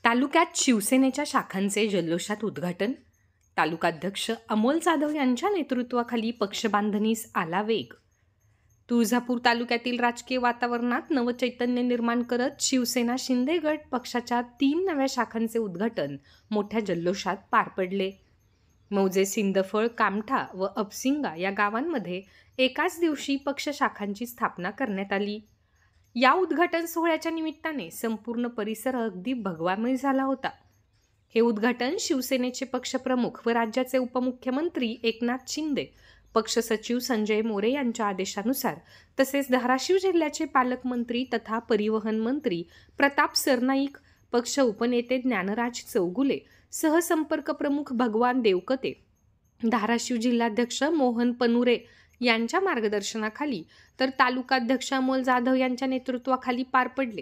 तालुक्यात शिवसेनेच्या शाखांचे जल्लोषात उद्घाटन. तालुकाध्यक्ष अमोल जाधव यांच्या नेतृत्वाखाली पक्षबांधणीस आला वेग. तुळजापूर तालुक्यातील राजकीय वातावरणात नवचैतन्य निर्माण करत शिवसेना शिंदे गट पक्षाच्या 3 नव्या शाखांचे उद्घाटन मोठ्या जल्लोषात पार पडले. मौजे, सिंदफळ, कामठा व अपसिंगा या गावांमध्ये एकाच दिवशी पक्ष शाखांची स्थापना करण्यात आली. या उद्घाटन सोहळ्याच्या निमित्ताने संपूर्ण परिसर अगदी भगवामय झाला होता. हे उद्घाटन शिवसेनेचे पक्षप्रमुख व राज्याचे उपमुख्यमंत्री एकनाथ शिंदे, पक्ष सचिव संजय मोरे यांच्या आदेशानुसार तसेच धाराशिव जिल्ह्याचे पालकमंत्री तथा परिवहन मंत्री प्रताप सरनाईक, पक्ष उपनेते ज्ञानराज चौगुले, सहसंपर्क प्रमुख भगवान देवकते, धाराशिव जिल्हाध्यक्ष मोहन पनुरे यांच्या मार्गदर्शनाखाली तर तालुकाध्यक्ष अमोल जाधव यांच्या नेतृत्वाखाली पार पडले.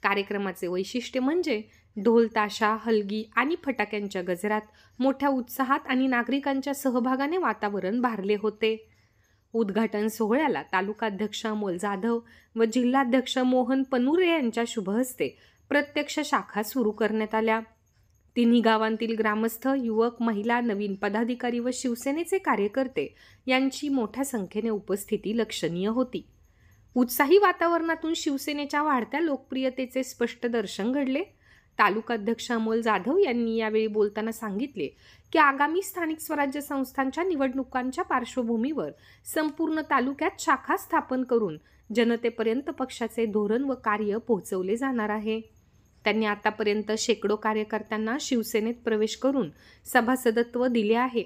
कार्यक्रमाचे वैशिष्ट्य म्हणजे ढोल, ताशा, हलगी आणि फटाक्यांच्या गजरात मोठ्या उत्साहात आणि नागरिकांच्या सहभागाने वातावरण भारले होते. उद्घाटन सोहळ्याला तालुकाध्यक्ष अमोल जाधव व जिल्हाध्यक्ष मोहन पनुरे यांच्या शुभहस्ते प्रत्यक्ष शाखा सुरू करण्यात आल्या. तिन्ही गावांतील ग्रामस्थ, युवक, महिला, नवीन पदाधिकारी व शिवसेनेचे कार्यकर्ते यांची मोठ्या संख्येने उपस्थिती लक्षणीय होती. उत्साही वातावरणातून शिवसेनेच्या वाढत्या लोकप्रियतेचे स्पष्ट दर्शन घडले. तालुकाध्यक्ष अमोल जाधव यांनी यावेळी बोलताना सांगितले की आगामी स्थानिक स्वराज्य संस्थांच्या निवडणुकांच्या पार्श्वभूमीवर संपूर्ण तालुक्यात शाखा स्थापन करून जनतेपर्यंत पक्षाचे धोरण व कार्य पोहोचवले जाणार आहे. त्यांनी आतापर्यंत शेकडो कार्यकर्त्यांना शिवसेनेत प्रवेश करून सभासदत्व दिले आहे.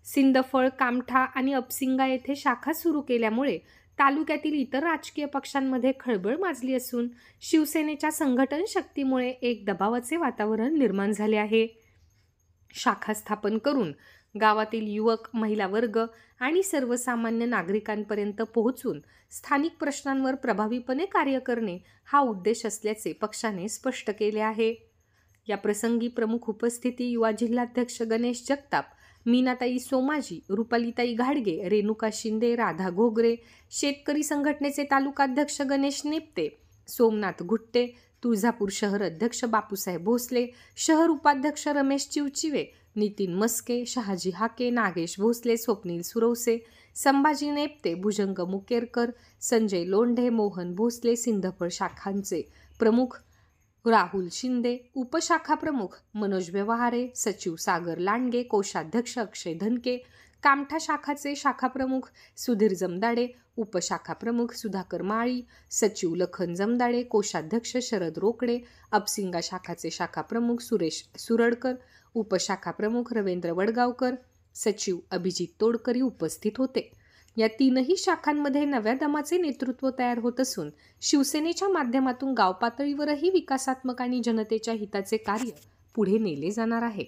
सिंदफळ, कामठा आणि अपसिंगा येथे शाखा सुरू केल्यामुळे तालुक्यातील इतर राजकीय पक्षांमध्ये खळबळ माजली असून शिवसेनेच्या संघटन शक्तीमुळे एक दबावाचे वातावरण निर्माण झाले आहे. शाखा स्थापन करून गावातील युवक, महिला वर्ग आणि सर्वसामान्य नागरिकांपर्यंत पोहोचून स्थानिक प्रश्नांवर प्रभावीपणे कार्य करणे हा उद्देश असल्याचे पक्षाने स्पष्ट केले आहे. या प्रसंगी प्रमुख उपस्थिती युवा जिल्हाध्यक्ष गणेश जगताप, मीनाताई सोमाजी, रुपालीताई घाडगे, रेणुका शिंदे, राधा घोगरे, शेतकरी संघटनेचे तालुकाध्यक्ष गणेश नेप्ते, सोमनाथ गुट्टे, तुळजापूर शहर अध्यक्ष बापूसाहेब भोसले, शहर उपाध्यक्ष रमेश चिवचिवे, नितीन मस्के, शहाजी हाके, नागेश भोसले, स्वप्नील सुरवसे, संभाजी नेप्ते, भुजंग मुकेरकर, संजय लोंढे, मोहन भोसले, सिंदफळ शाखांचे प्रमुख राहुल शिंदे, उपशाखा प्रमुख मनोज व्यवहारे, सचिव सागर लांडगे, कोषाध्यक्ष अक्षय धनके, कामठा शाखाचे शाखा प्रमुख सुधीर जमदाडे, उपशाखा प्रमुख सुधाकर माळी, सचिव लखन जमदाडे, कोषाध्यक्ष शरद रोकडे, अपसिंगा शाखाचे शाखा प्रमुख सुरेश सुरडकर, उपशाखा प्रमुख रवींद्र वडगावकर, सचिव अभिजित तोडकरी उपस्थित होते. या 3ही शाखांमध्ये नव्या दमाचे नेतृत्व तयार होत असून शिवसेनेच्या माध्यमातून गाव पातळीवरही विकासात्मक आणि जनतेच्या हिताचे कार्य पुढे नेले जाणार आहे.